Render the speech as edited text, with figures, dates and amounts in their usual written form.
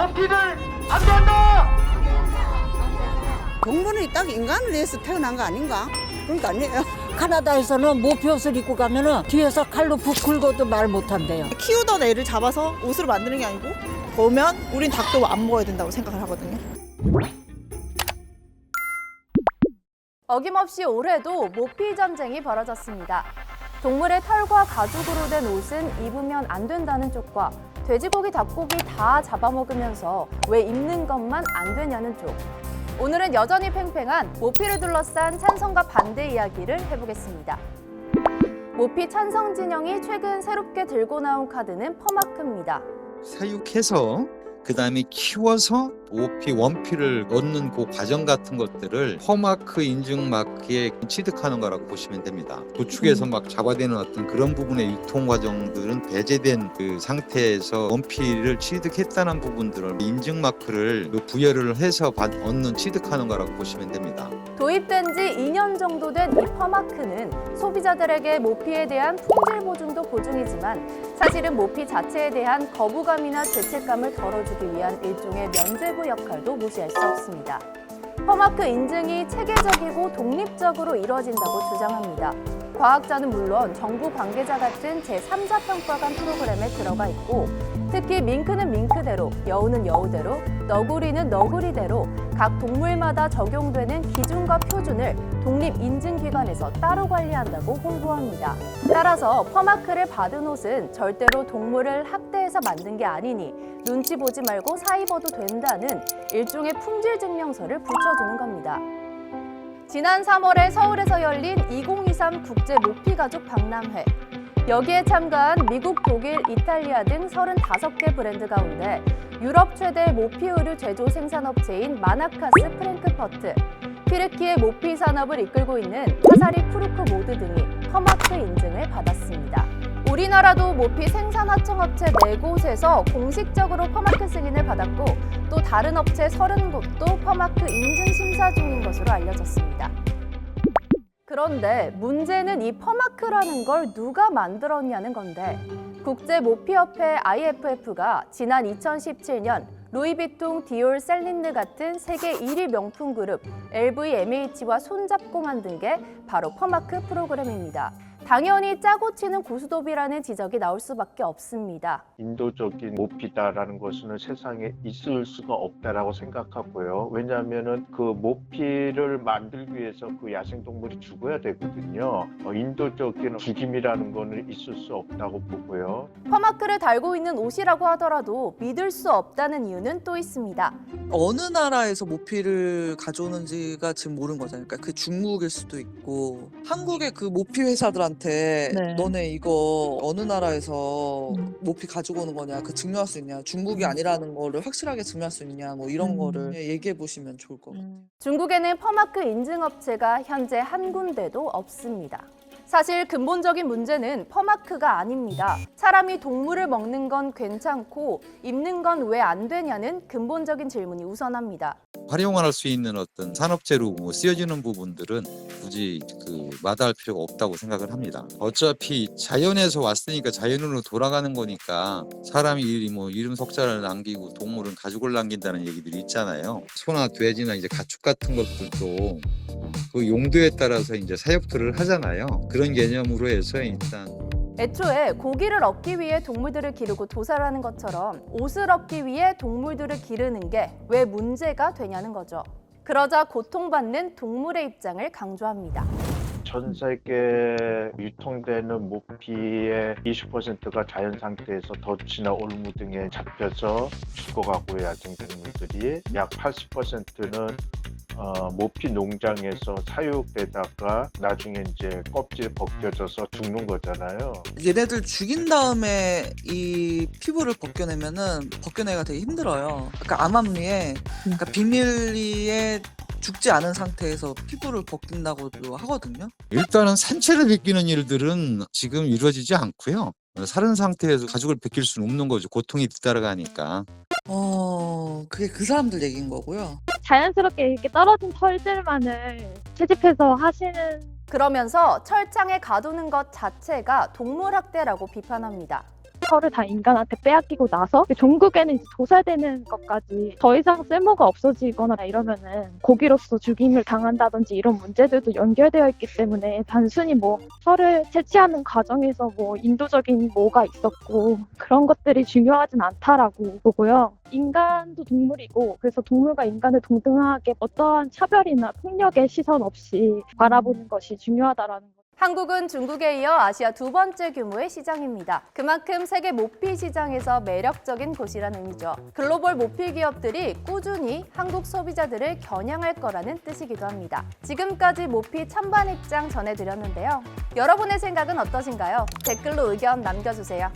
모피를 안배한다! 동물이 딱 인간을 위해서 태어난 거 아닌가? 그런 거 아니에요? 카나다에서는 모피 옷을 입고 가면은 뒤에서 칼로 푹 긁어도 말 못한대요. 키우던 애를 잡아서 옷으로 만드는 게 아니고 보면 우린 닭도 안 먹어야 된다고 생각을 하거든요. 어김없이 올해도 모피 전쟁이 벌어졌습니다. 동물의 털과 가죽으로 된 옷은 입으면 안 된다는 쪽과 돼지고기, 닭고기 다 잡아먹으면서 왜 입는 것만 안 되냐는 쪽. 오늘은 여전히 팽팽한 모피를 둘러싼 찬성과 반대 이야기를 해보겠습니다. 모피 찬성 진영이 최근 새롭게 들고 나온 카드는 퍼마크입니다. 사육해서 그다음에 키워서 모피 원피를 얻는 그 과정 같은 것들을 퍼마크 인증 마크에 취득하는 거라고 보시면 됩니다. 도축에서 막 잡아대는 어떤 그런 부분의 유통 과정들은 배제된 그 상태에서 원피를 취득했다는 부분들을 인증 마크를 부여를 해서 얻는 취득하는 거라고 보시면 됩니다. 도입된 지 2년 정도 된 이 퍼마크는 소비자들에게 모피에 대한 품질 보증도 보증이지만 사실은 모피 자체에 대한 거부감이나 죄책감을 덜어주기 위한 일종의 면죄부 역할도 무시할 수 없습니다. 퍼마크 인증이 체계적이고 독립적으로 이루어진다고 주장합니다. 과학자는 물론 정부 관계자 같은 제3자 평가관 프로그램에 들어가 있고 특히 밍크는 밍크대로, 여우는 여우대로, 너구리는 너구리대로 각 동물마다 적용되는 기준과 표준을 독립인증기관에서 따로 관리한다고 홍보합니다. 따라서 퍼마크를 받은 옷은 절대로 동물을 학대해서 만든 게 아니니 눈치 보지 말고 사 입어도 된다는 일종의 품질 증명서를 붙여주는 겁니다. 지난 3월에 서울에서 열린 2023 국제 모피가죽 박람회. 여기에 참가한 미국, 독일, 이탈리아 등 35개 브랜드 가운데 유럽 최대 모피 의류 제조 생산업체인 마나카스 프랭크퍼트, 튀르키의 모피 산업을 이끌고 있는 카사리 프루크 모드 등이 퍼마크 인증을 받았습니다. 우리나라도 모피 생산 하청업체 4곳에서 공식적으로 퍼마크 승인을 받았고 또 다른 업체 30곳도 퍼마크 인증 심사 중인 것으로 알려졌습니다. 그런데 문제는 이 퍼마크라는 걸 누가 만들었냐는 건데 국제 모피협회 IFF가 지난 2017년 루이비통, 디올, 셀린느 같은 세계 1위 명품 그룹 LVMH와 손잡고 만든 게 바로 퍼마크 프로그램입니다. 당연히 짜고 치는 고스톱이라는 지적이 나올 수밖에 없습니다. 인도적인 모피다라는 것은 세상에 있을 수가 없다라고 생각하고요. 왜냐하면 그 모피를 만들기 위해서 그 야생동물이 죽어야 되거든요. 인도적인 죽임이라는 거는 있을 수 없다고 보고요. 퍼마크를 달고 있는 옷이라고 하더라도 믿을 수 없다는 이유는 또 있습니다. 어느 나라에서 모피를 가져오는지가 지금 모르는 거잖아요. 그러니까 그 중국일 수도 있고 한국의 그 모피 회사들한테 너네 이거 어느 나라에서 모피 가지고 오는 거냐, 그 증명할 수 있냐, 중국이 아니라는 거를 확실하게 증명할 수 있냐, 뭐 이런 거를 얘기해 보시면 좋을 것 같아요. 중국에는 퍼마크 인증업체가 현재 한 군데도 없습니다. 사실 근본적인 문제는 퍼마크가 아닙니다. 사람이 동물을 먹는 건 괜찮고 입는 건 왜 안 되냐는 근본적인 질문이 우선합니다. 활용할 수 있는 어떤 산업재로 쓰여지는 부분들은 굳이 마다할 필요가 없다고 생각을 합니다. 어차피 자연에서 왔으니까 자연으로 돌아가는 거니까 사람이 이름 석자를 남기고 동물은 가죽을 남긴다는 얘기들이 있잖아요. 소나 돼지나 이제 가축 같은 것들도 그 용도에 따라서 이제 사육들을 하잖아요. 그런 개념으로 해서 일단 애초에 고기를 얻기 위해 동물들을 기르고 도살을 하는 것처럼 옷을 얻기 위해 동물들을 기르는 게 왜 문제가 되냐는 거죠. 그러자 고통받는 동물의 입장을 강조합니다. 전 세계 유통되는 모피의 20%가 자연 상태에서 덫이나 올무 등에 잡혀서 죽어가고 야생동물들이 약 80%는 모피 농장에서 사육되다가 나중에 이제 껍질 벗겨져서 죽는 거잖아요. 얘네들 죽인 다음에 이 피부를 벗겨내면은 벗겨내기가 되게 힘들어요. 그러니까 암암리에, 그러니까 비밀리에 죽지 않은 상태에서 피부를 벗긴다고도 하거든요. 일단은 산채를 벗기는 일들은 지금 이루어지지 않고요. 살은 상태에서 가죽을 벗길 수는 없는 거죠. 고통이 뒤따라가니까. 그게 그 사람들 얘기인 거고요. 자연스럽게 이렇게 떨어진 털들만을 채집해서 하시는 그러면서 철장에 가두는 것 자체가 동물학대라고 비판합니다. 털을 다 인간한테 빼앗기고 나서 종국에는 이제 도살되는 것까지 더 이상 쓸모가 없어지거나 이러면은 고기로서 죽임을 당한다든지 이런 문제들도 연결되어 있기 때문에 단순히 뭐 털을 채취하는 과정에서 뭐 인도적인 뭐가 있었고 그런 것들이 중요하진 않다라고 보고요. 인간도 동물이고 그래서 동물과 인간을 동등하게 어떠한 차별이나 폭력의 시선 없이 바라보는 것이 중요하다라는 것. 한국은 중국에 이어 아시아 두 번째 규모의 시장입니다. 그만큼 세계 모피 시장에서 매력적인 곳이란 의미죠. 글로벌 모피 기업들이 꾸준히 한국 소비자들을 겨냥할 거라는 뜻이기도 합니다. 지금까지 모피 찬반 입장 전해드렸는데요. 여러분의 생각은 어떠신가요? 댓글로 의견 남겨주세요.